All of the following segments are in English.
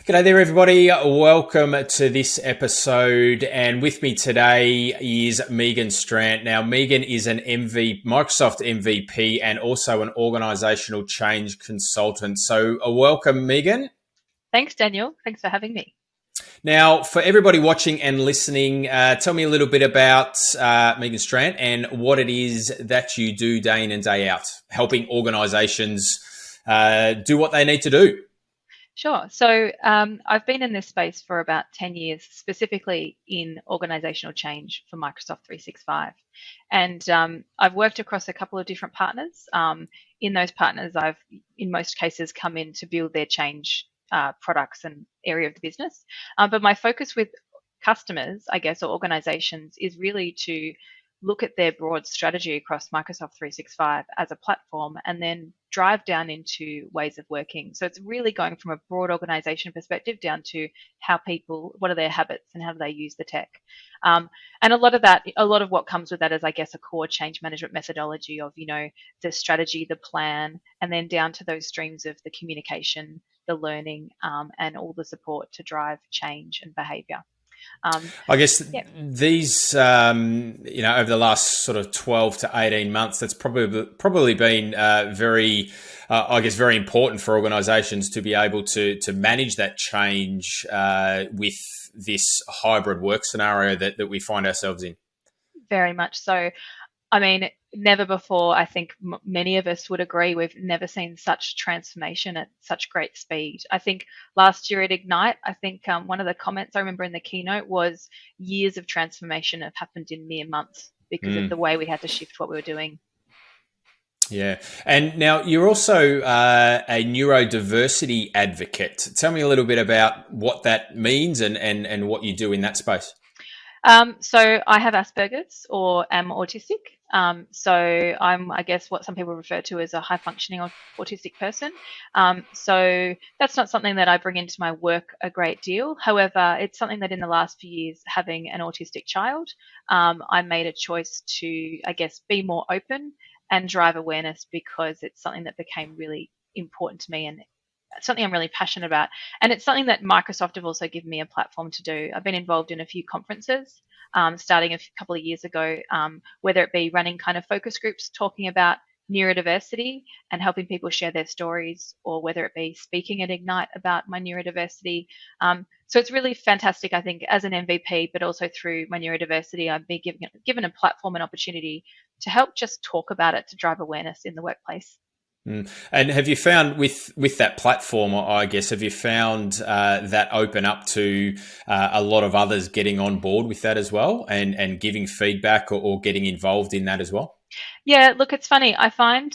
G'day there, everybody. Welcome to this episode. And with me today is Megan Strant. Now, Megan is an Microsoft MVP and also an organisational change consultant. So, welcome, Megan. Thanks, Daniel. Thanks for having me. Now, for everybody watching and listening, tell me a little bit about Megan Strant and what it is that you do day in and day out, helping organisations do what they need to do. Sure. So I've been in this space for about 10 years, specifically in organizational change for Microsoft 365. And I've worked across a couple of different partners. In those partners, I've, in most cases, come in to build their change products and area of the business. But my focus with customers, I guess, or organizations is really to look at their broad strategy across Microsoft 365 as a platform and then drive down into ways of working. So it's really going from a broad organization perspective down to how people, what are their habits and how do they use the tech. And a lot of what comes with that is, I guess, a core change management methodology of, the strategy, the plan, and then down to those streams of the communication, the learning, and all the support to drive change and behavior. I guess these, over the last sort of 12 to 18 months, that's probably been very important for organisations to be able to manage that change with this hybrid work scenario that we find ourselves in. Very much so. I mean, never before, I think many of us would agree, we've never seen such transformation at such great speed. I think last year at Ignite, I think one of the comments I remember in the keynote was years of transformation have happened in mere months because of the way we had to shift what we were doing. Yeah. And now you're also a neurodiversity advocate. Tell me a little bit about what that means and what you do in that space. So I have Asperger's or am autistic. So I'm, I guess, what some people refer to as a high functioning autistic person. So that's not something that I bring into my work a great deal. However, it's something that in the last few years, having an autistic child, I made a choice to, I guess, be more open and drive awareness because it's something that became really important to me and something I'm really passionate about. And it's something that Microsoft have also given me a platform to do. I've been involved in a few conferences, starting a couple of years ago, whether it be running kind of focus groups talking about neurodiversity and helping people share their stories, or whether it be speaking at Ignite about my neurodiversity. So it's really fantastic, I think, as an MVP, but also through my neurodiversity, I've been given a platform and opportunity to help just talk about it, to drive awareness in the workplace. And have you found with that platform, I guess, have you found that open up to a lot of others getting on board with that as well and giving feedback or getting involved in that as well? Yeah, look, it's funny. I find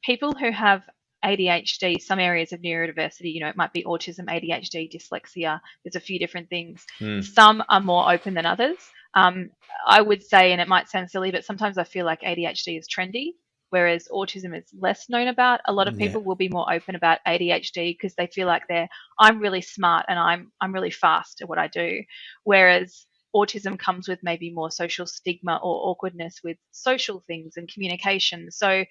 people who have ADHD, some areas of neurodiversity, it might be autism, ADHD, dyslexia. There's a few different things. Some are more open than others. I would say, and it might sound silly, but sometimes I feel like ADHD is trendy, whereas autism is less known about. A lot of people will be more open about ADHD because they feel like I'm really smart and I'm really fast at what I do. Whereas autism comes with maybe more social stigma or awkwardness with social things and communication. So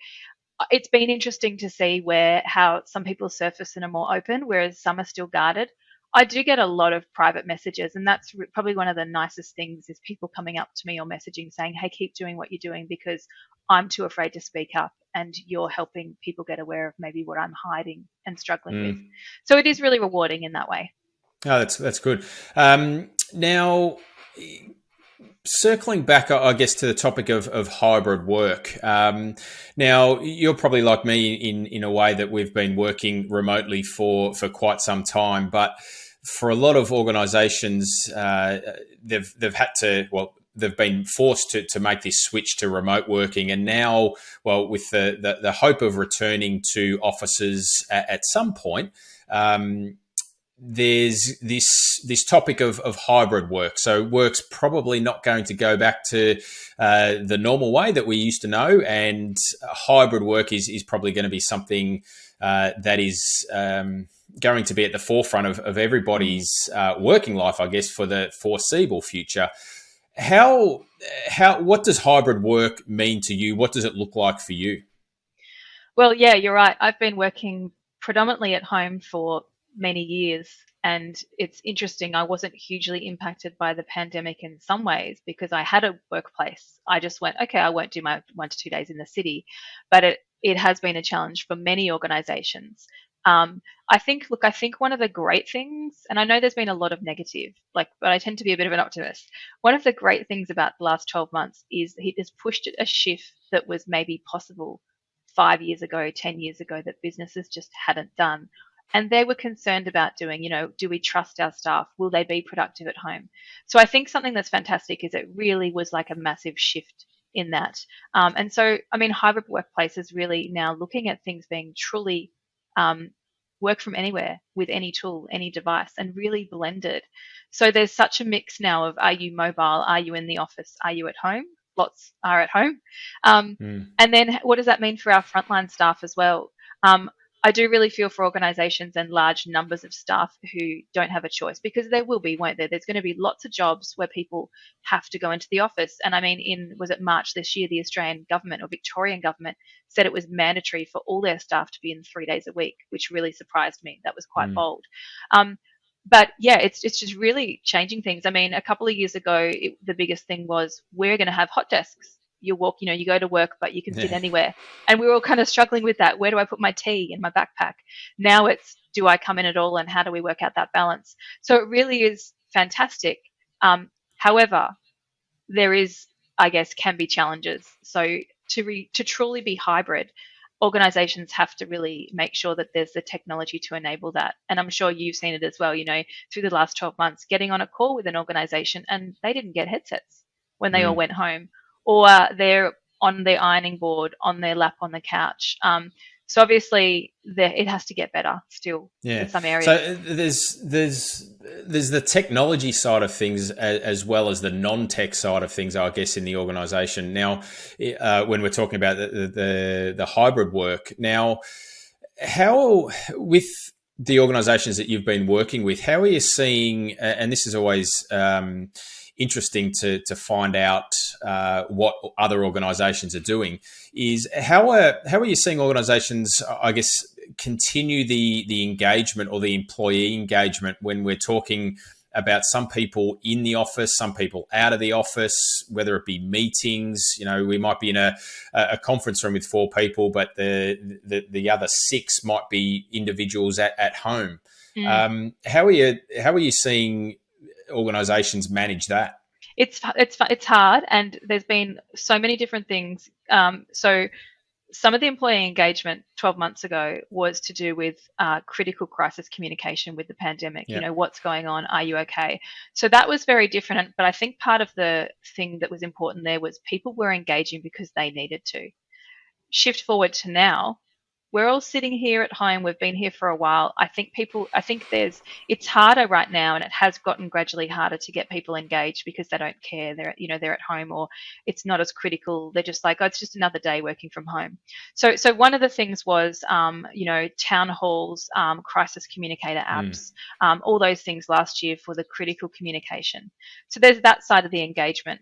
it's been interesting to see how some people surface and are more open, whereas some are still guarded. I do get a lot of private messages, and that's probably one of the nicest things is people coming up to me or messaging saying, hey, keep doing what you're doing because I'm too afraid to speak up and you're helping people get aware of maybe what I'm hiding and struggling with. So it is really rewarding in that way. Oh, that's good. Now, circling back, I guess, to the topic of hybrid work. Now, you're probably like me in a way that we've been working remotely for quite some time, but for a lot of organisations, they've had to, they've been forced to make this switch to remote working, and now, with the hope of returning to offices at some point. There's this topic of hybrid work. So work's probably not going to go back to the normal way that we used to know, and hybrid work is probably going to be something that is going to be at the forefront of everybody's working life, I guess, for the foreseeable future. What does hybrid work mean to you? What does it look like for you? Well, yeah, you're right. I've been working predominantly at home for many years. And it's interesting, I wasn't hugely impacted by the pandemic in some ways because I had a workplace. I just went, okay, I won't do my 1 to 2 days in the city. But it has been a challenge for many organizations. I think one of the great things, and I know there's been a lot of negative, but I tend to be a bit of an optimist. One of the great things about the last 12 months is it has pushed a shift that was maybe possible 5 years ago, 10 years ago, that businesses just hadn't done. And they were concerned about doing, do we trust our staff? Will they be productive at home? So I think something that's fantastic is it really was like a massive shift in that. And so, I mean, hybrid workplace is really now looking at things being truly work from anywhere with any tool, any device, and really blended. So there's such a mix now of, are you mobile? Are you in the office? Are you at home? Lots are at home. And then what does that mean for our frontline staff as well? I do really feel for organisations and large numbers of staff who don't have a choice, because there will be, won't there? There's going to be lots of jobs where people have to go into the office. And I mean, was it March this year, the Australian government or Victorian government said it was mandatory for all their staff to be in 3 days a week, which really surprised me. That was quite bold. But yeah, it's just really changing things. I mean, a couple of years ago, the biggest thing was we're going to have hot desks. You walk, you go to work, but you can sit anywhere. And we were all kind of struggling with that. Where do I put my tea in my backpack? Now it's, do I come in at all, and how do we work out that balance? So it really is fantastic. However, there is, I guess, can be challenges. So to truly be hybrid, organizations have to really make sure that there's the technology to enable that. And I'm sure you've seen it as well, through the last 12 months, getting on a call with an organization and they didn't get headsets when they all went home, or they're on their ironing board, on their lap, on the couch. So obviously, it has to get better still in some areas. So there's the technology side of things as well as the non-tech side of things, I guess, in the organisation. Now, when we're talking about the hybrid work, now, how with the organisations that you've been working with, how are you seeing? And this is always interesting to find out what other organisations are doing. Is how are you seeing organisations, I guess, continue the engagement or the employee engagement when we're talking about some people in the office, some people out of the office, whether it be meetings? We might be in a conference room with 4 people, but the other 6 might be individuals at home. How are you seeing organisations manage that? It's hard, and there's been so many different things. So some of the employee engagement 12 months ago was to do with critical crisis communication with the pandemic. Yeah. What's going on? Are you okay? So that was very different. But I think part of the thing that was important there was people were engaging because they needed to. Shift forward to now, we're all sitting here at home. We've been here for a while. I think it's harder right now, and it has gotten gradually harder to get people engaged because they don't care. They're at home, or it's not as critical. They're just like, oh, it's just another day working from home. So one of the things was, town halls, crisis communicator apps, all those things last year for the critical communication. So there's that side of the engagement.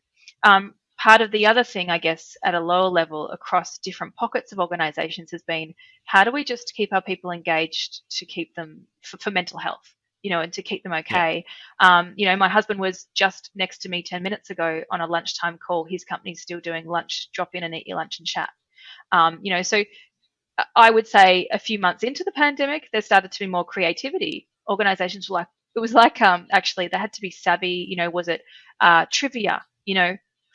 Part of the other thing, I guess, at a lower level across different pockets of organisations has been, how do we just keep our people engaged to keep them for mental health, and to keep them okay? Yeah. My husband was just next to me 10 minutes ago on a lunchtime call. His company's still doing lunch, drop in and eat your lunch and chat. So I would say a few months into the pandemic, there started to be more creativity. Organisations were actually they had to be savvy. Was it trivia?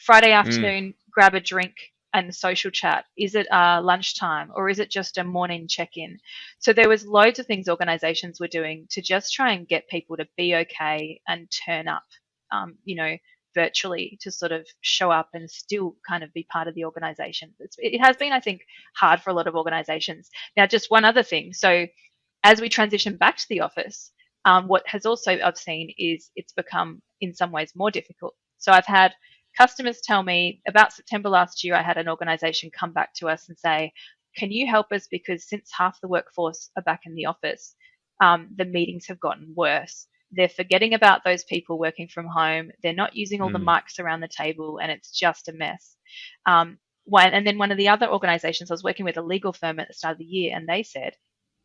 Friday afternoon, grab a drink and social chat. Is it lunchtime, or is it just a morning check-in? So there was loads of things organisations were doing to just try and get people to be okay and turn up, virtually, to sort of show up and still kind of be part of the organisation. It has been, I think, hard for a lot of organisations. Now, just one other thing. So as we transition back to the office, what has also I've seen is it's become in some ways more difficult. So I've had customers tell me about September last year, I had an organisation come back to us and say, can you help us? Because since half the workforce are back in the office, the meetings have gotten worse. They're forgetting about those people working from home. They're not using all the mics around the table, and it's just a mess. And then one of the other organisations, I was working with a legal firm at the start of the year, and they said,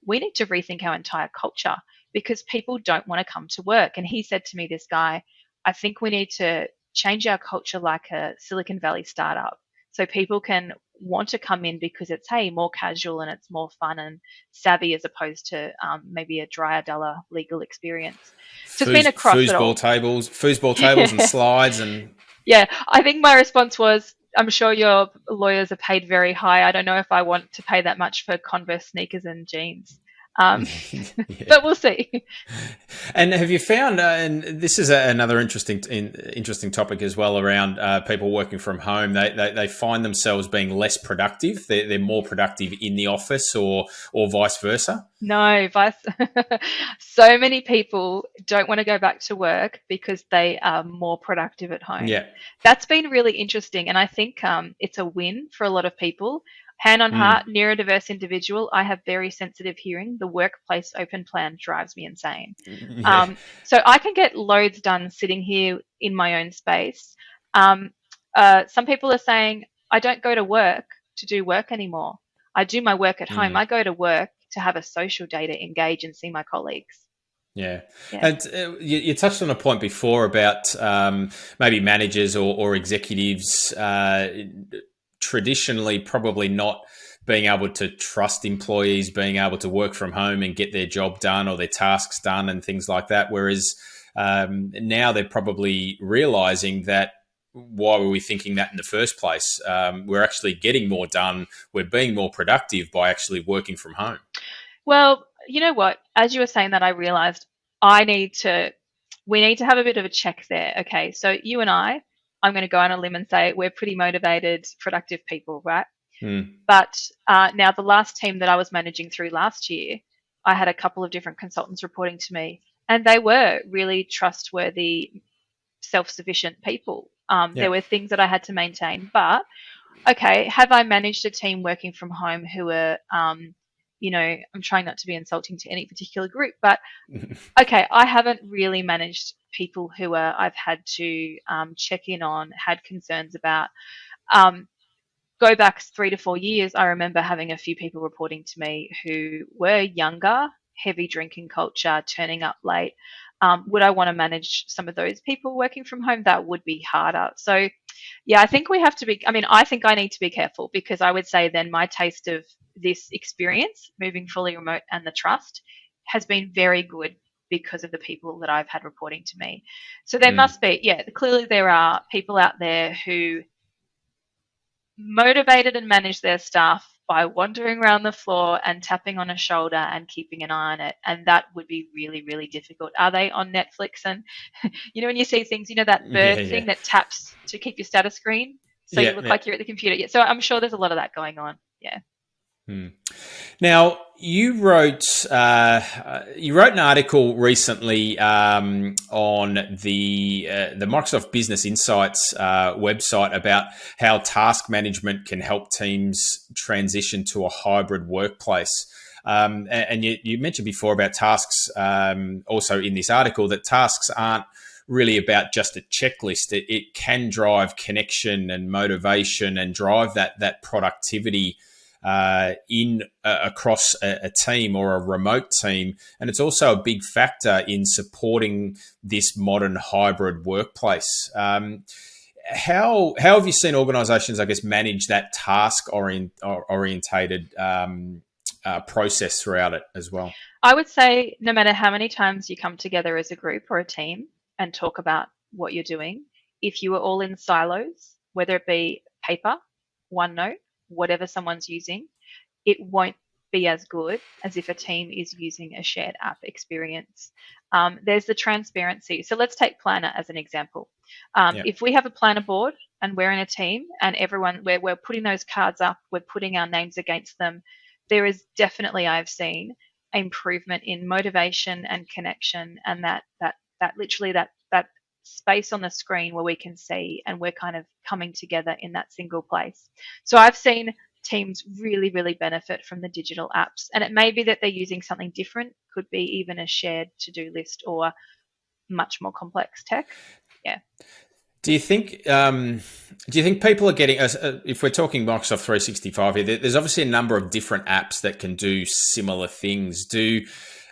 we need to rethink our entire culture, because people don't want to come to work. And he said to me, this guy, I think we need to change our culture like a Silicon Valley startup. So people can want to come in because it's, hey, more casual and it's more fun and savvy as opposed to maybe a drier, duller legal experience. So it's been across it all. Foosball tables and slides and... Yeah, I think my response was, I'm sure your lawyers are paid very high. I don't know if I want to pay that much for Converse sneakers and jeans. But we'll see. And have you found, and this is another interesting topic as well, around people working from home, they find themselves being less productive. They're more productive in the office or vice versa? No, so many people don't want to go back to work because they are more productive at home. Yeah. That's been really interesting. And I think it's a win for a lot of people. Hand on heart, neurodiverse individual, I have very sensitive hearing. The workplace open plan drives me insane. Yeah. So I can get loads done sitting here in my own space. Some people are saying, I don't go to work to do work anymore. I do my work at home. I go to work to have a social day to engage and see my colleagues. Yeah. And you touched on a point before about maybe managers or executives traditionally probably not being able to trust employees, being able to work from home and get their job done or their tasks done and things like that. Whereas now they're probably realizing that, why were we thinking that in the first place? We're actually getting more done. We're being more productive by actually working from home. Well, you know what? As you were saying that, I realized we need to have a bit of a check there. Okay, so you and I'm going to go on a limb and say we're pretty motivated, productive people, right? But now the last team that I was managing through last year, I had a couple of different consultants reporting to me, and they were really trustworthy, self-sufficient people. There were things that I had to maintain, but okay, have I managed a team working from home who are, I'm trying not to be insulting to any particular group, but okay, I haven't really managed people who I've had to check in on, had concerns about. Go back 3 to 4 years, I remember having a few people reporting to me who were younger, heavy drinking culture, turning up late. Would I want to manage some of those people working from home? That would be harder. So, yeah, I think I think I need to be careful, because I would say then my taste of this experience, moving fully remote and the trust, has been very good because of the people that I've had reporting to me. So there must be, clearly there are people out there who motivated and manage their staff by wandering around the floor and tapping on a shoulder and keeping an eye on it. And that would be really, really difficult. Are they on Netflix? And, when you see things, that bird thing that taps to keep your status screen, so you look like you're at the computer. Yeah. So I'm sure there's a lot of that going on. Yeah. Now, you wrote an article recently on the Microsoft Business Insights website about how task management can help teams transition to a hybrid workplace. And you mentioned before about tasks, also in this article, that tasks aren't really about just a checklist. It can drive connection and motivation and drive that productivity across a team or a remote team. And it's also a big factor in supporting this modern hybrid workplace. How have you seen organisations, I guess, manage that task orientated process throughout it as well? I would say no matter how many times you come together as a group or a team and talk about what you're doing, if you are all in silos, whether it be paper, OneNote, whatever someone's using, it won't be as good as if a team is using a shared app experience. There's the transparency. So let's take Planner as an example. If we have a Planner board and we're in a team and we're putting those cards up, we're putting our names against them, there is definitely, I've seen, improvement in motivation and connection, and that literally that space on the screen where we can see and we're kind of coming together in that single place. So I've seen teams really, really benefit from the digital apps, and it may be that they're using something different, could be even a shared to-do list or much more complex tech. Yeah. Do you think people are getting, if we're talking Microsoft 365 here, there's obviously a number of different apps that can do similar things. Do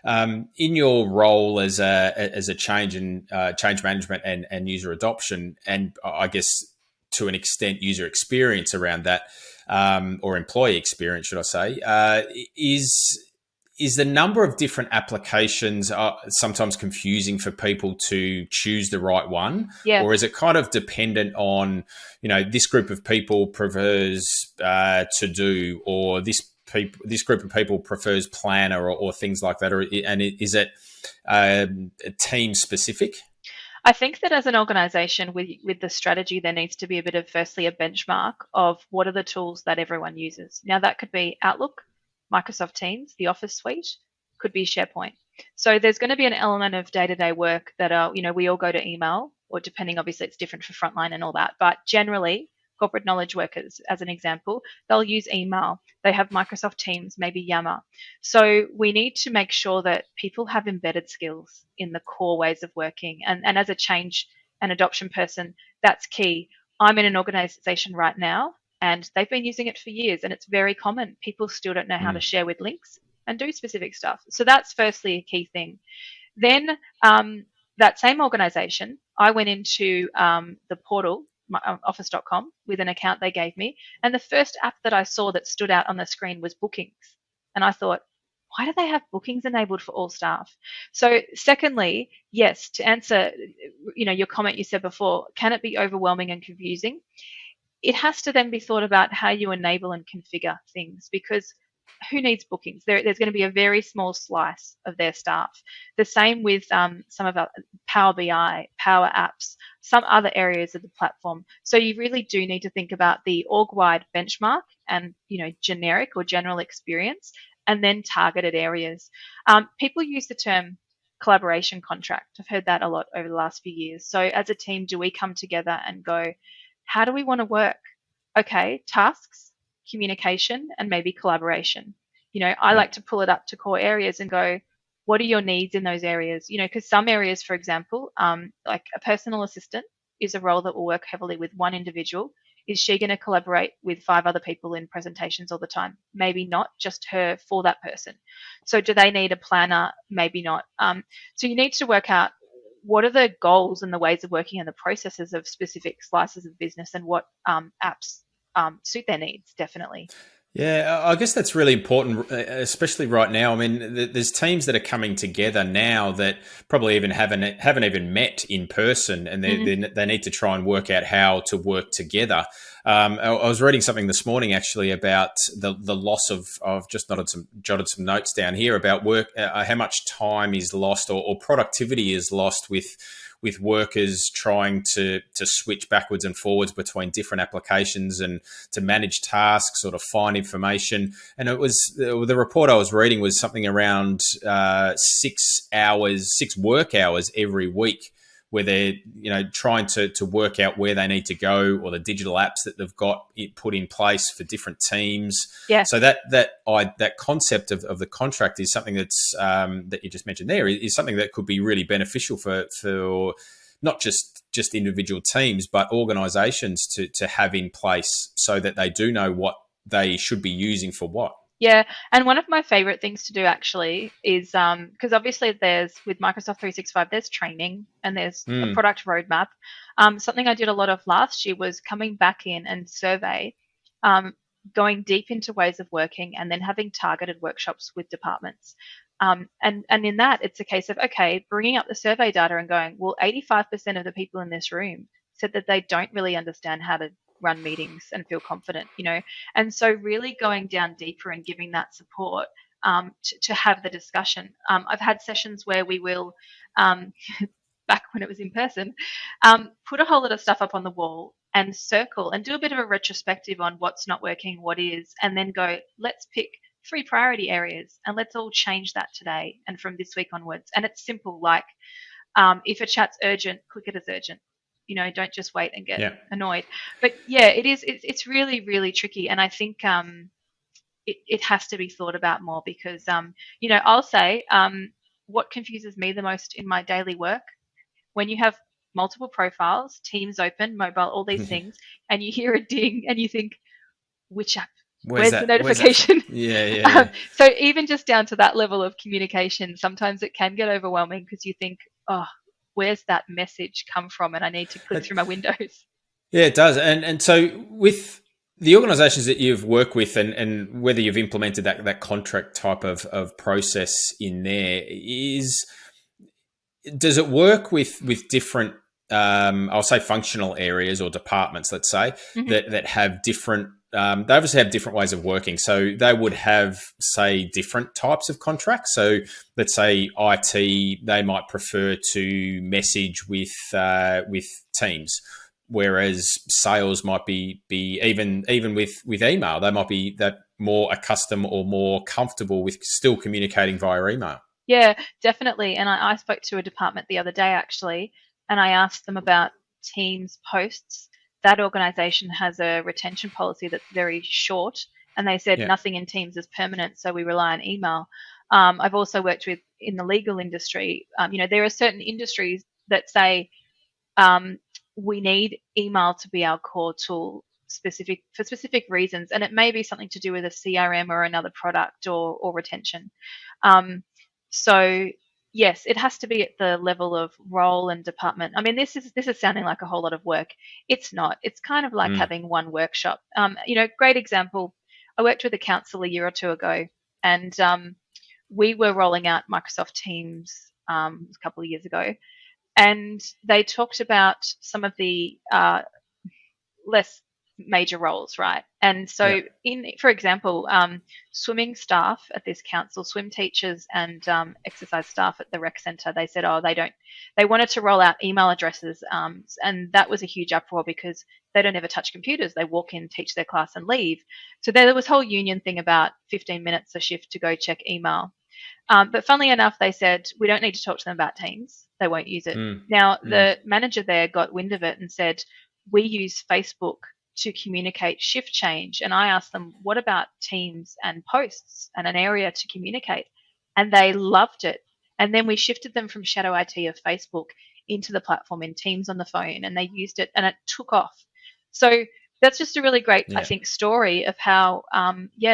In your role as a change management and user adoption, and I guess to an extent user experience around that, or employee experience, should I say, is the number of different applications sometimes confusing for people to choose the right one, Yeah. or is it kind of dependent on, this group of people prefers to do, or this group of people prefers planner, or things like that, and is it team specific? I think that as an organization with the strategy, there needs to be a bit of firstly a benchmark of what are the tools that everyone uses. Now that could be Outlook, Microsoft Teams, the Office suite, could be SharePoint. So there's going to be an element of day-to-day work that are, we all go to email, or depending, obviously it's different for frontline and all that, but generally corporate knowledge workers, as an example, they'll use email. They have Microsoft Teams, maybe Yammer. So we need to make sure that people have embedded skills in the core ways of working. And as a change and adoption person, that's key. I'm in an organization right now, and they've been using it for years, and it's very common. People still don't know how to share with links and do specific stuff. So that's firstly a key thing. Then that same organization, I went into the portal, office.com, with an account they gave me. And the first app that I saw that stood out on the screen was bookings. And I thought, why do they have bookings enabled for all staff? So secondly, yes, to answer, your comment you said before, can it be overwhelming and confusing? It has to then be thought about how you enable and configure things, because who needs bookings? There's going to be a very small slice of their staff. The same with some of our Power BI, Power Apps, some other areas of the platform. So you really do need to think about the org-wide benchmark and generic or general experience, and then targeted areas. People use the term collaboration contract. I've heard that a lot over the last few years. So as a team, do we come together and go, how do we want to work? Okay, tasks, communication, and maybe collaboration. I like to pull it up to core areas and go, what are your needs in those areas? Because some areas, for example, like a personal assistant is a role that will work heavily with one individual. Is she going to collaborate with 5 other people in presentations all the time? Maybe not, just her for that person. So do they need a planner? Maybe not. So you need to work out what are the goals and the ways of working and the processes of specific slices of business, and what apps suit their needs, definitely. Yeah, I guess that's really important, especially right now. I mean, there's teams that are coming together now that probably even haven't even met in person, and they need to try and work out how to work together. I was reading something this morning actually about the loss of. I've just jotted some notes down here about work, how much time is lost, or productivity is lost with workers trying to switch backwards and forwards between different applications and to manage tasks or to find information. And it was the report I was reading was something around 6 work hours every week, where they're trying to work out where they need to go, or the digital apps that they've got put in place for different teams. Yeah. So that concept of the contract is something that's that you just mentioned there, is something that could be really beneficial for not just individual teams, but organisations to have in place, so that they do know what they should be using for what. Yeah, and one of my favorite things to do actually is because obviously there's with Microsoft 365 there's training and there's a product roadmap. Something I did a lot of last year was coming back in and survey, going deep into ways of working, and then having targeted workshops with departments. And in that, it's a case of, okay, bringing up the survey data and going, well, 85% of the people in this room said that they don't really understand how to run meetings and feel confident, and so really going down deeper and giving that support to have the discussion. I've had sessions where we will, back when it was in person, put a whole lot of stuff up on the wall and circle and do a bit of a retrospective on what's not working, what is, and then go, let's pick 3 priority areas and let's all change that today and from this week onwards. And it's simple, like if a chat's urgent, click it as urgent. Don't just wait and get annoyed. But yeah, it's really, really tricky. And I think it has to be thought about more, because, I'll say what confuses me the most in my daily work, when you have multiple profiles, Teams open, mobile, all these things, and you hear a ding and you think, which app? Where's Where's the that? Where's that from? notification? Yeah, yeah, yeah. So even just down to that level of communication, sometimes it can get overwhelming because you think, oh, where's that message come from? And I need to click through my windows. Yeah, it does. And so with the organisations that you've worked with, and whether you've implemented that contract type of process in there, does it work with different, I'll say, functional areas or departments, let's say, that have different, they obviously have different ways of working. So they would have, say, different types of contracts. So let's say IT, they might prefer to message with Teams, whereas sales might be even with email, they might be that more accustomed or more comfortable with still communicating via email. Yeah, definitely. And I spoke to a department the other day actually, and I asked them about Teams posts. That organization has a retention policy that's very short, and they said Yeah. nothing in Teams is permanent, so we rely on email. I've also worked with in the legal industry. There are certain industries that say we need email to be our core tool for specific reasons, and it may be something to do with a CRM or another product or retention. So yes, it has to be at the level of role and department. I mean, this is sounding like a whole lot of work. It's not. It's kind of like having one workshop. Great example. I worked with a council a year or two ago, and we were rolling out Microsoft Teams a couple of years ago, and they talked about some of the less major roles, right? And so, for example, swimming staff at this council, swim teachers and exercise staff at the rec centre, they said, they wanted to roll out email addresses, and that was a huge uproar because they don't ever touch computers. They walk in, teach their class, and leave. So there was a whole union thing about 15 minutes a shift to go check email. But funnily enough, they said, we don't need to talk to them about Teams. They won't use it. Now, the manager there got wind of it and said, we use Facebook to communicate shift change. And I asked them, what about Teams and posts and an area to communicate? And they loved it. And then we shifted them from shadow IT of Facebook into the platform in Teams on the phone, and they used it and it took off. So that's just a really great, I think, story of how,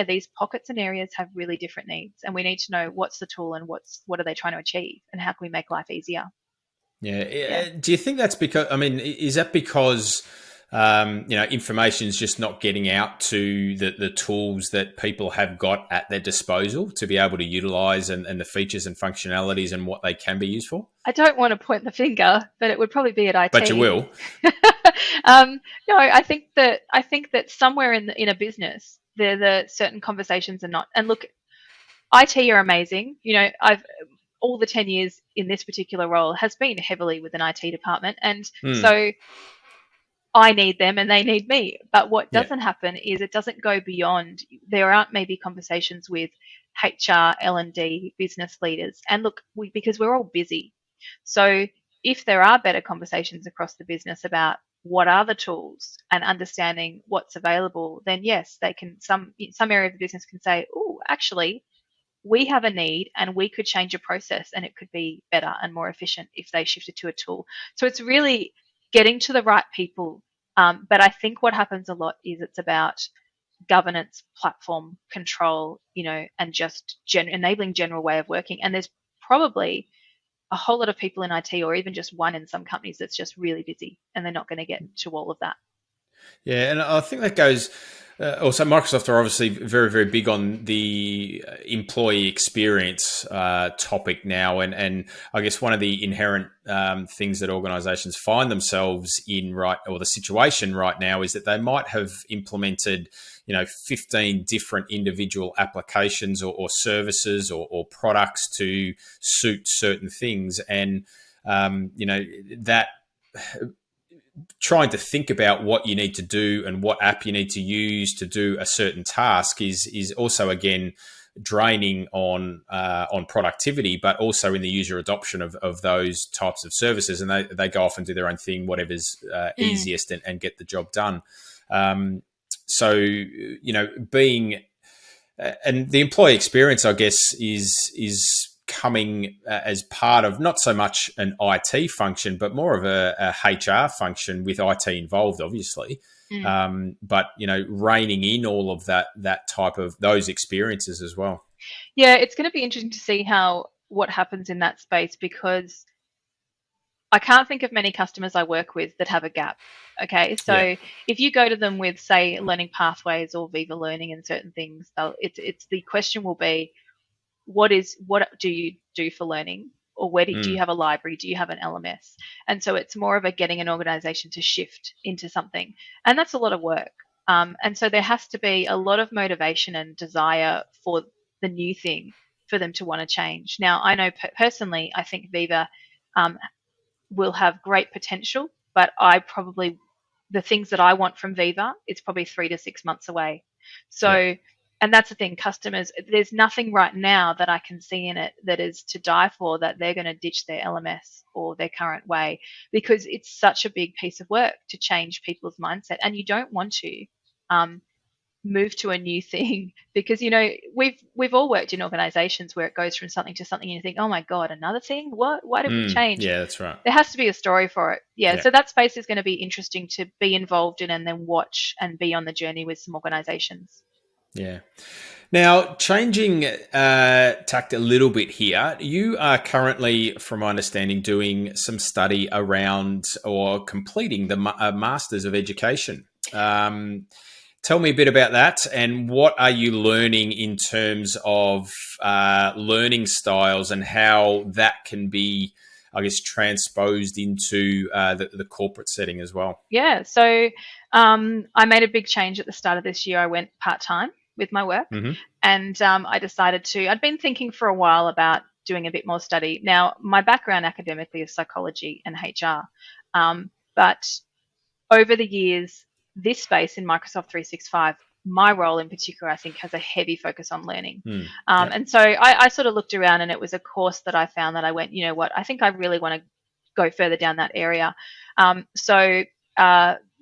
these pockets and areas have really different needs, and we need to know what's the tool and what are they trying to achieve, and how can we make life easier. Yeah. Do you think that's because? I mean, is that because information is just not getting out to the tools that people have got at their disposal to be able to utilize, and the features and functionalities and what they can be used for? I don't want to point the finger, but it would probably be at IT. But you will. No, I think that somewhere in a business, the certain conversations are not. And look, IT are amazing. I've all the 10 years in this particular role has been heavily with an IT department, and so I need them and they need me. But what doesn't happen is it doesn't go beyond. There aren't maybe conversations with HR, L&D, business leaders. And look, because we're all busy. So if there are better conversations across the business about what are the tools and understanding what's available, then yes, they can. Some area of the business can say, "Oh, actually, we have a need and we could change a process and it could be better and more efficient if they shifted to a tool." So it's really getting to the right people. But I think what happens a lot is it's about governance, platform control, and just enabling general way of working. And there's probably a whole lot of people in IT, or even just one in some companies, that's just really busy and they're not going to get to all of that. Yeah, and I think that goes. Also, Microsoft are obviously very, very big on the employee experience topic now, and I guess one of the inherent things that organisations find themselves in or the situation right now is that they might have implemented 15 different individual applications or services or products to suit certain things, and that. Trying to think about what you need to do and what app you need to use to do a certain task is also, again, draining on productivity, but also in the user adoption of those types of services. And they go off and do their own thing, whatever's easiest, and get the job done. Being and the employee experience, I guess, is coming as part of not so much an IT function, but more of a HR function with IT involved, obviously. But reining in all of that type of those experiences as well. Yeah, it's going to be interesting to see what happens in that space, because I can't think of many customers I work with that have a gap. Okay, Yeah. so if you go to them with, say, learning pathways or Viva learning and certain things, it's the question will be, what do you do for learning, or where do you have a library, do you have an LMS? And so it's more of a getting an organization to shift into something, and that's a lot of work. And so there has to be a lot of motivation and desire for the new thing for them to want to change. Now, I know personally, I think Viva will have great potential, but the things that I want from Viva, it's probably 3 to 6 months away. So, Yeah. and that's the thing, customers, there's nothing right now that I can see in it that is to die for, that they're going to ditch their LMS or their current way, because it's such a big piece of work to change people's mindset. And you don't want to move to a new thing, because we've all worked in organizations where it goes from something to something and you think, oh my god, another thing, why did we change? Yeah, that's right. There has to be a story for it. Yeah. So that space is going to be interesting to be involved in, and then watch and be on the journey with some organizations. Yeah. Now, changing tact a little bit here, you are currently, from my understanding, doing some study around or completing the Masters of Education. Tell me a bit about that, and what are you learning in terms of learning styles and how that can be, I guess, transposed into the corporate setting as well? Yeah. So I made a big change at the start of this year. I went part-time with my work, and I decided I'd been thinking for a while about doing a bit more study. Now, my background academically is psychology and HR, but over the years, this space in Microsoft 365, my role in particular, I think, has a heavy focus on learning. And so I sort of looked around, and it was a course that I found that I went, you know what, I think I really want to go further down that area. So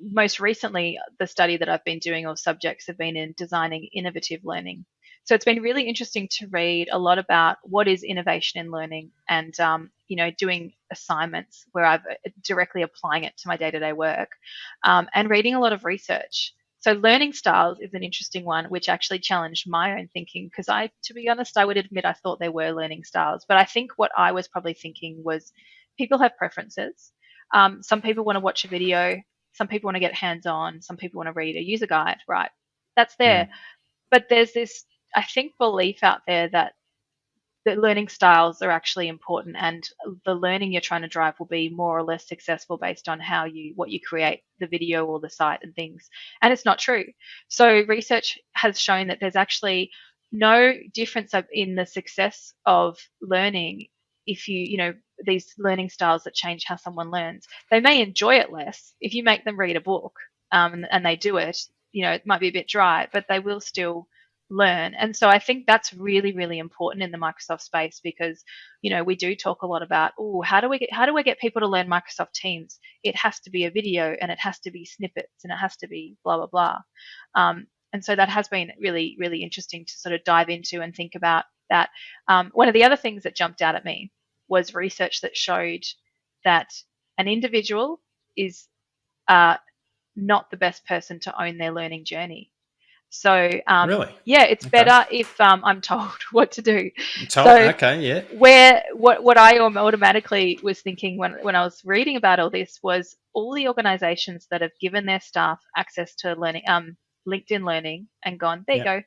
most recently, the study that I've been doing, or subjects, have been in designing innovative learning. So it's been really interesting to read a lot about what is innovation in learning, and doing assignments where I'm directly applying it to my day-to-day work, and reading a lot of research. So learning styles is an interesting one, which actually challenged my own thinking, because to be honest, I would admit I thought there were learning styles, but I think what I was probably thinking was people have preferences. Some people want to watch a video, some people want to get hands-on, some people want to read a user guide, right? That's there. But there's this, I think, belief out there that learning styles are actually important, and the learning you're trying to drive will be more or less successful based on what you create, the video or the site and things. And it's not true. So research has shown that there's actually no difference in the success of learning if these learning styles that change how someone learns. They may enjoy it less if you make them read a book, and they do it. It might be a bit dry, but they will still learn. And so I think that's really, really important in the Microsoft space, because we do talk a lot about, how do we get people to learn Microsoft Teams? It has to be a video, and it has to be snippets, and it has to be blah blah blah. And so that has been really, really interesting to sort of dive into and think about that. One of the other things that jumped out at me was research that showed that an individual is not the best person to own their learning journey. So really, yeah, it's better if I'm told what to do. Okay, yeah. Where what I automatically was thinking when I was reading about all this was, all the organisations that have given their staff access to learning, LinkedIn Learning, and gone, there you go.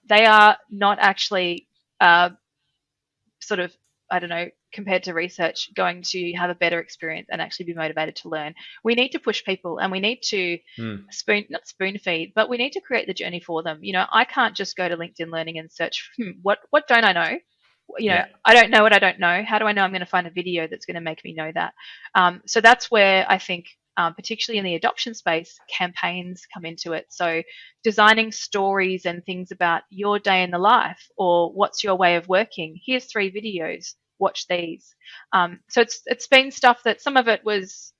They are not actually sort of, I don't know, compared to research, going to have a better experience and actually be motivated to learn. We need to push people, and we need to not spoon feed, but we need to create the journey for them. I can't just go to LinkedIn Learning and search, what don't I know? I don't know what I don't know. How do I know I'm going to find a video that's going to make me know that? So that's where I think, particularly in the adoption space, campaigns come into it. So designing stories and things about your day in the life, or what's your way of working. Here's 3 videos. Watch these. So it's been stuff that some of it was,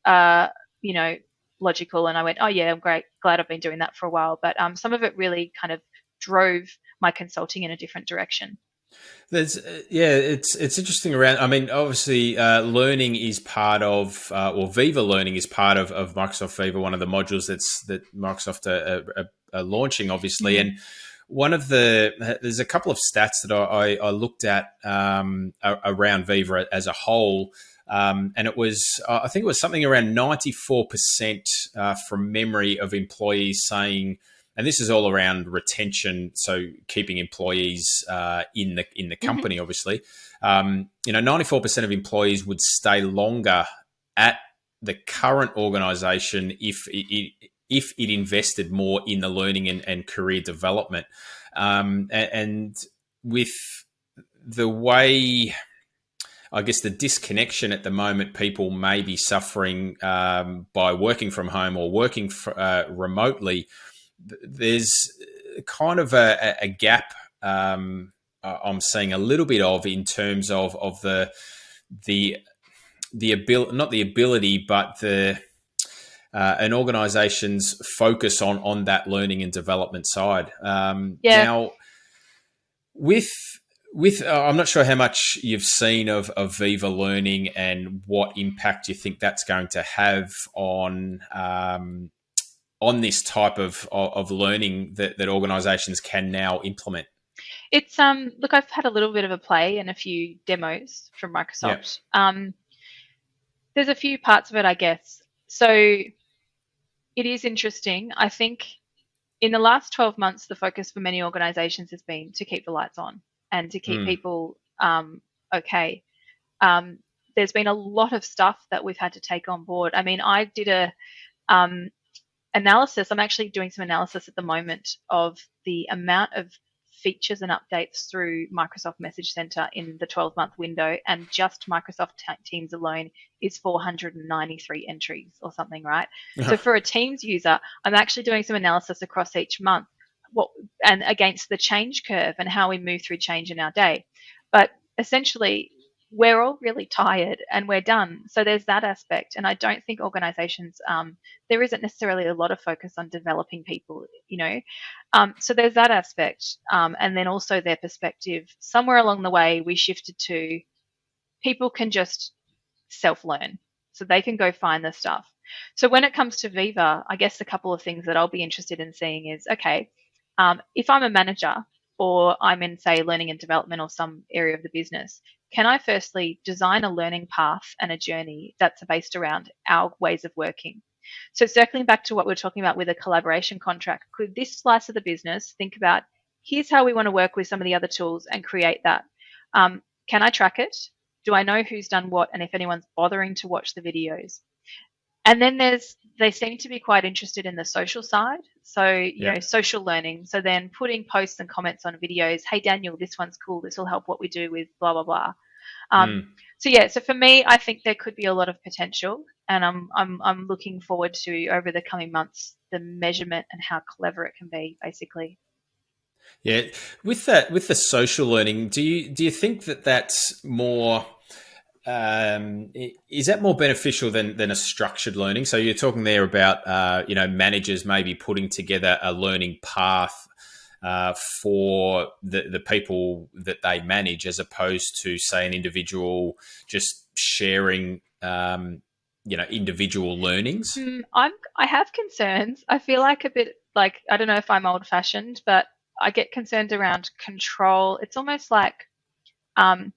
logical, and I went, oh yeah, I'm great, glad I've been doing that for a while. But some of it really kind of drove my consulting in a different direction. There's yeah, it's interesting around. I mean, obviously, learning is part of, or Viva Learning is part of Microsoft Viva, one of the modules that Microsoft are launching, obviously. Mm. And one of there's a couple of stats that I looked at around Viva as a whole. And it was, I think it was something around 94% from memory of employees saying, and this is all around retention, so keeping employees in the Mm-hmm. company. Obviously, 94% of employees would stay longer at the current organisation if it invested more in the learning and career development, and with the way, I guess, the disconnection at the moment people may be suffering by working from home or working remotely, there's kind of a gap I'm seeing a little bit of in terms of the ability, not the ability, but the an organisation's focus on that learning and development side. Yeah. Now, with I'm not sure how much you've seen of Viva Learning and what impact you think that's going to have on this type of learning that organisations can now implement. It's look, I've had a little bit of a play in a few demos from Yeah. Microsoft. There's a few parts of it, I guess. So it is interesting. I think in the last 12 months, the focus for many organizations has been to keep the lights on and to keep Mm. people okay. Um, there's been a lot of stuff that we've had to take on board. I mean, I did a um, analysis. I'm actually doing some analysis at the moment of the amount of features and updates through Microsoft Message Center in the 12-month window, and just Microsoft Teams alone is 493 entries or something, right? So for a Teams user, I'm actually doing some analysis across each month, what and against the change curve and how we move through change in our day. But essentially, we're all really tired and we're done. So there's that aspect, and I don't think organizations there isn't necessarily a lot of focus on developing people, so there's that aspect, and then also their perspective. Somewhere along the way, we shifted to people can just self-learn, so they can go find the stuff. So when it comes to Viva, I guess a couple of things that I'll be interested in seeing is, okay, if I'm a manager or I'm in, say, learning and development or some area of the business, can I firstly design a learning path and a journey that's based around our ways of working? So circling back to what we're talking about with a collaboration contract, could this slice of the business think about, here's how we want to work with some of the other tools and create that? Can I track it? Do I know who's done what and if anyone's bothering to watch the videos? And then they seem to be quite interested in the social side. So, Yeah. social learning. So then putting posts and comments on videos. Hey, Daniel, this one's cool. This will help what we do with blah, blah, blah. Um, Mm. so yeah, so for me, I think there could be a lot of potential, and I'm looking forward to over the coming months the measurement and how clever it can be, basically. Yeah. With the social learning, do you think that that's more? Is that more beneficial than a structured learning? So you're talking there about managers maybe putting together a learning path for the people that they manage, as opposed to, say, an individual just sharing individual learnings. I have concerns. I feel like a bit like, I don't know if I'm old fashioned, but I get concerned around control. It's almost like, um,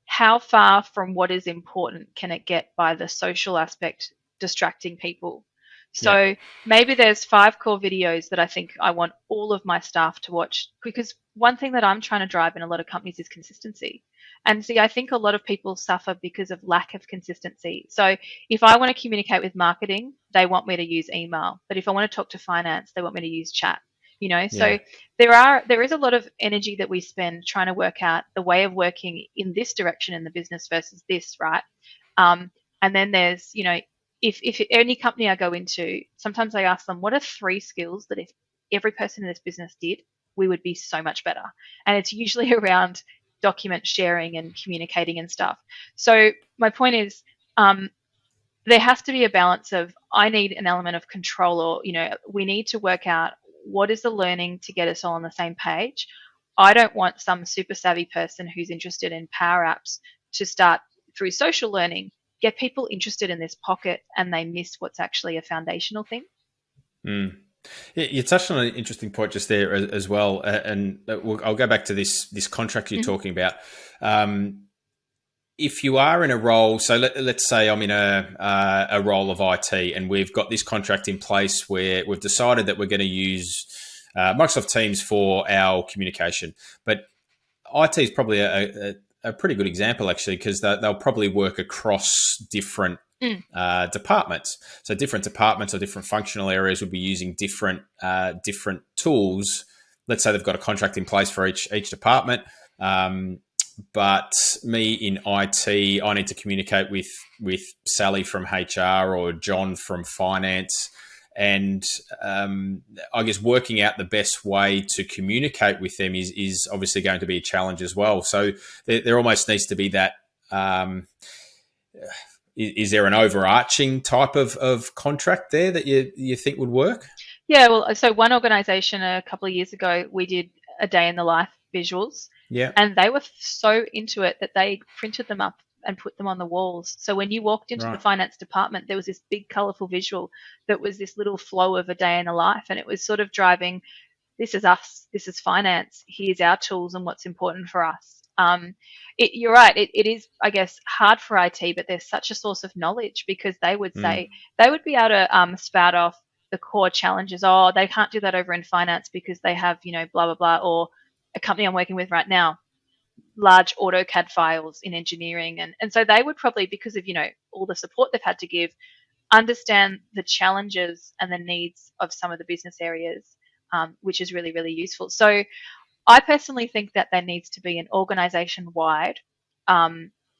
how far from what is important can it get by the social aspect distracting people? Yeah. So maybe there's 5 core videos that I think I want all of my staff to watch, because one thing that I'm trying to drive in a lot of companies is consistency. And see, I think a lot of people suffer because of lack of consistency. So if I want to communicate with marketing, they want me to use email. But if I want to talk to finance, they want me to use chat. So Yeah. there is a lot of energy that we spend trying to work out the way of working in this direction in the business versus this, right? And then there's, if any company I go into, sometimes I ask them, what are 3 skills that if every person in this business did, we would be so much better? And it's usually around document sharing and communicating and stuff. So my point is, there has to be a balance of, I need an element of control, or we need to work out what is the learning to get us all on the same page. I don't want some super savvy person who's interested in power apps to start through social learning, get people interested in this pocket, and they miss what's actually a foundational thing. Mm. Yeah, you touched on an interesting point just there as well, and I'll go back to this contract you're Mm-hmm. talking about. If you are in a role, so let's say I'm in a role of IT, and we've got this contract in place where we've decided that we're going to use Microsoft Teams for our communication, but IT is probably a pretty good example, actually, because they'll probably work across different Mm. departments. So different departments or different functional areas would be using different tools. Let's say they've got a contract in place for each department. But me in IT, I need to communicate with Sally from HR or John from finance. And I guess working out the best way to communicate with them is obviously going to be a challenge as well. So there almost needs to be that. Is there an overarching type of contract there that you think would work? Yeah, well, so one organisation a couple of years ago, we did a day in the life visuals, Yeah. and they were so into it that they printed them up and put them on the walls. So when you walked into the Right. finance department, there was this big, colourful visual that was this little flow of a day in the life, and it was sort of driving, this is us, this is finance, here's our tools and what's important for us. You're right, it is, I guess, hard for IT, but there's such a source of knowledge because they would say, they would be able to spout off the core challenges. Oh, they can't do that over in finance because they have, blah, blah, blah, or a company I'm working with right now, large AutoCAD files in engineering. And so they would probably, because of, all the support they've had to give, understand the challenges and the needs of some of the business areas, which is really, really useful. So I personally think that there needs to be an organization-wide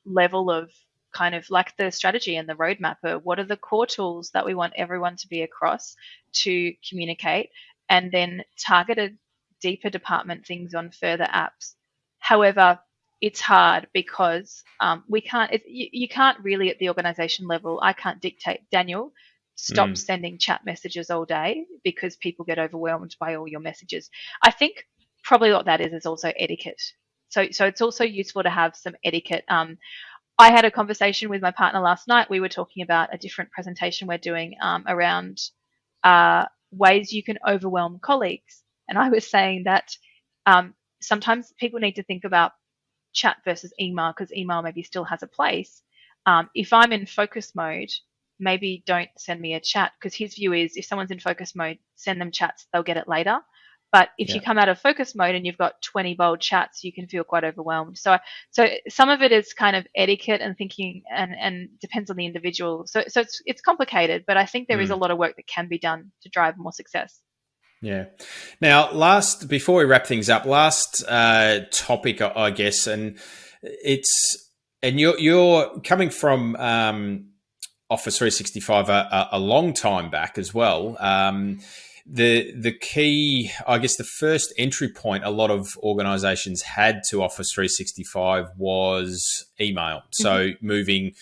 level of kind of like the strategy and the roadmap of what are the core tools that we want everyone to be across to communicate, and then targeted deeper department things on further apps. However, it's hard because we can't. You can't really at the organisation level. I can't dictate, Daniel, stop sending chat messages all day because people get overwhelmed by all your messages. I think probably what that is also etiquette. So it's also useful to have some etiquette. I had a conversation with my partner last night. We were talking about a different presentation we're doing around ways you can overwhelm colleagues, and I was saying that sometimes people need to think about chat versus email because email maybe still has a place. If I'm in focus mode, maybe don't send me a chat because his view is if someone's in focus mode, send them chats, they'll get it later. But if you Yeah. come out of focus mode and you've got 20 bold chats, you can feel quite overwhelmed. So some of it is kind of etiquette and thinking, and depends on the individual. So it's complicated, but I think there is a lot of work that can be done to drive more success. Yeah. Now, before we wrap things up, last topic, I guess, and you're coming from Office 365 a long time back as well. The key, I guess, the first entry point a lot of organisations had to Office 365 was email. So moving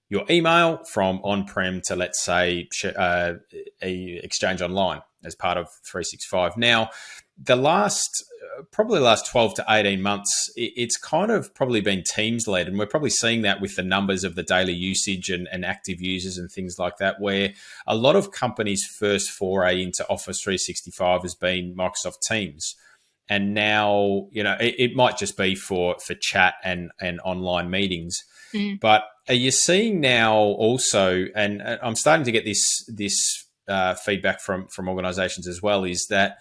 your email from on-prem to, let's say, Exchange Online as part of 365. Now, probably the last 12 to 18 months, it's kind of probably been Teams-led, and we're probably seeing that with the numbers of the daily usage and active users and things like that, where a lot of companies' first foray into Office 365 has been Microsoft Teams. And now, it might just be for chat and online meetings. But are you seeing now also, and I'm starting to get this feedback from organisations as well, is that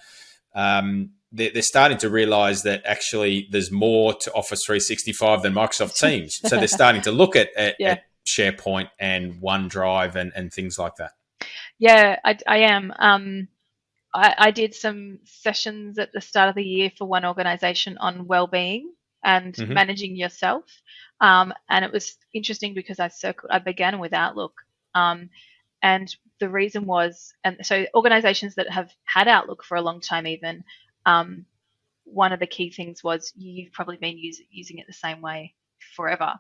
they're starting to realise that actually there's more to Office 365 than Microsoft Teams. So they're starting to look at SharePoint and OneDrive and things like that. Yeah, I am. I did some sessions at the start of the year for one organisation on well-being and managing yourself. And it was interesting because I began with Outlook. And the reason was, and so organizations that have had Outlook for a long time even, one of the key things was you've probably been using it the same way forever.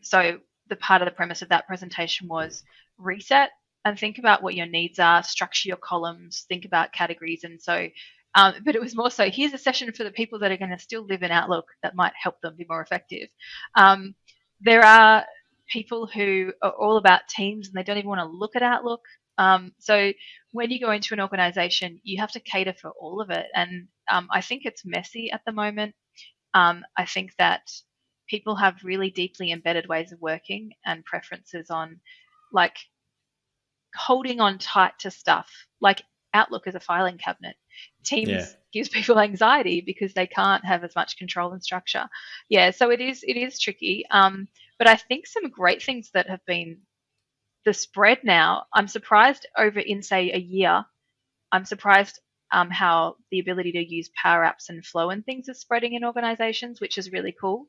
So the part of the premise of that presentation was reset and think about what your needs are, structure your columns, think about categories. And so But it was more so, here's a session for the people that are going to still live in Outlook that might help them be more effective. There are people who are all about Teams and they don't even want to look at Outlook. So when you go into an organization, you have to cater for all of it. And I think it's messy at the moment. I think that people have really deeply embedded ways of working and preferences on like holding on tight to stuff. Like Outlook is a filing cabinet. Teams gives people anxiety because they can't have as much control and structure. Yeah, so it is tricky. But I think some great things that have been the spread now. I'm surprised over in say a year. I'm surprised how the ability to use Power Apps and Flow and things is spreading in organizations, which is really cool.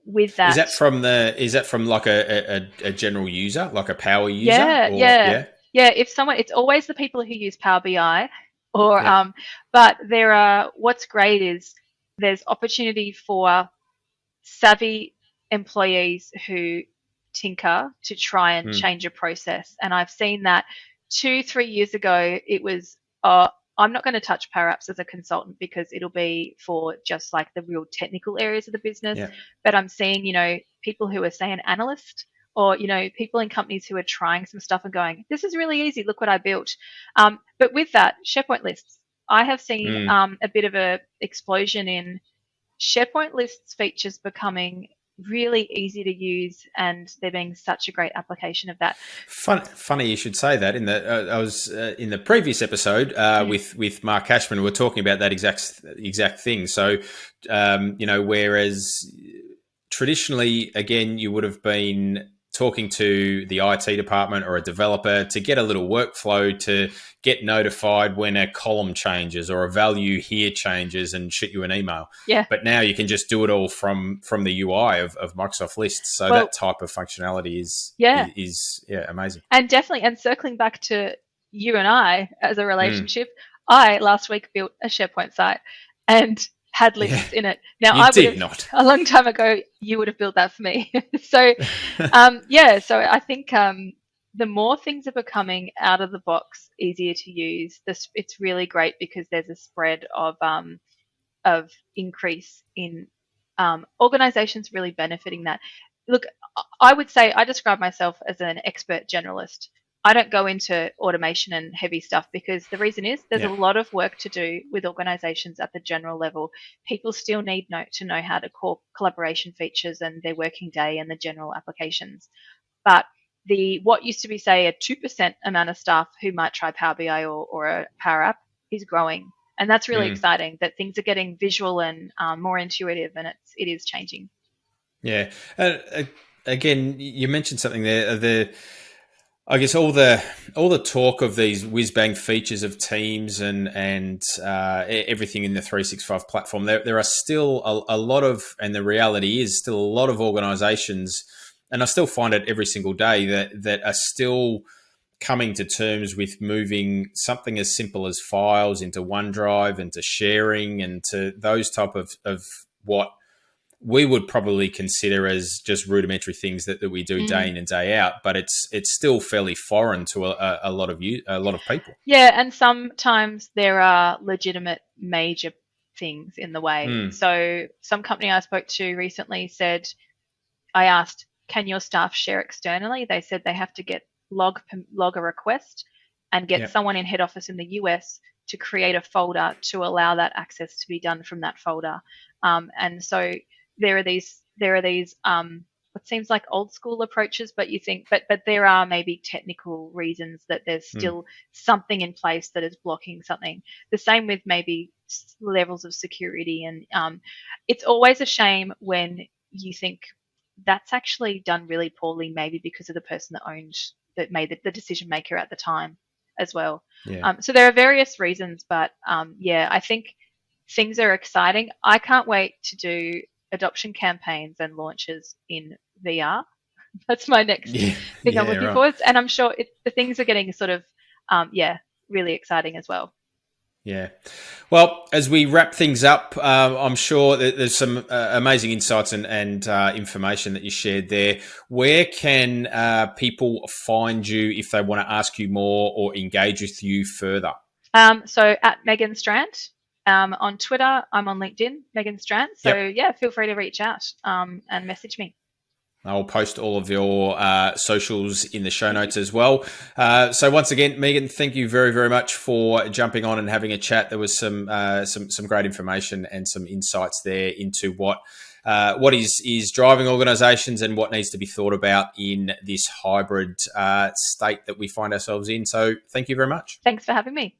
With that, is that from like a general user, like a power user? Yeah. If someone, it's always the people who use Power BI, or but there are. What's great is there's opportunity for savvy employees who tinker to try and change a process, and I've seen that 2-3 years ago it was I'm not going to touch Power Apps as a consultant because it'll be for just like the real technical areas of the business. But I'm seeing, people who are, say, an analyst or, people in companies who are trying some stuff and going, this is really easy. Look what I built. But with that, SharePoint lists, I have seen a bit of a explosion in SharePoint lists features becoming really easy to use, and there being such a great application of that. Funny you should say that. I was in the previous episode with Mark Cashman, we were talking about that exact thing. So, whereas traditionally, again, you would have been talking to the IT department or a developer to get a little workflow to get notified when a column changes or a value here changes and shoot you an email. Yeah. But now you can just do it all from the UI of Microsoft Lists. So that type of functionality is amazing. And definitely, and circling back to you and I as a relationship, I last week built a SharePoint site and had lists in it. Now, a long time ago, you would have built that for me. So, so I think the more things are becoming out of the box, easier to use, it's really great because there's a spread of increase in organizations really benefiting that. Look, I would say I describe myself as an expert generalist. I don't go into automation and heavy stuff because the reason is there's a lot of work to do with organizations at the general level. People still need to know how to call collaboration features and their working day and the general applications. But what used to be, say, a 2% amount of staff who might try Power BI or a Power App is growing. And that's really exciting that things are getting visual and more intuitive, and it is changing. Yeah. Again, you mentioned something there. I guess all the talk of these whiz bang features of Teams and everything in the 365 platform, there are still a lot of, and the reality is still a lot of organisations, and I still find it every single day that are still coming to terms with moving something as simple as files into OneDrive, into sharing, and to those type of what we would probably consider as just rudimentary things that we do day in and day out, but it's still fairly foreign to a lot of people. Yeah, and sometimes there are legitimate major things in the way. So some company I spoke to recently said, I asked, can your staff share externally? They said they have to log a request and get someone in head office in the US to create a folder to allow that access to be done from that folder. And so there are these what seems like old school approaches, but you think, but there are maybe technical reasons that there's still something in place that is blocking something. The same with maybe levels of security, and it's always a shame when you think that's actually done really poorly, maybe because of the person that made the decision maker at the time as well. Yeah. So there are various reasons, but I think things are exciting. I can't wait to do adoption campaigns and launches in VR. That's my next thing I'm looking forward to. And I'm sure the things are getting sort of, really exciting as well. Yeah. Well, as we wrap things up, I'm sure that there's some amazing insights and information that you shared there. Where can people find you if they want to ask you more or engage with you further? So at Megan Strant. On Twitter, I'm on LinkedIn, Megan Strant. So yeah, feel free to reach out and message me. I'll post all of your socials in the show notes as well. So once again, Megan, thank you very, very much for jumping on and having a chat. There was some great information and some insights there into what is driving organisations and what needs to be thought about in this hybrid state that we find ourselves in. So thank you very much. Thanks for having me.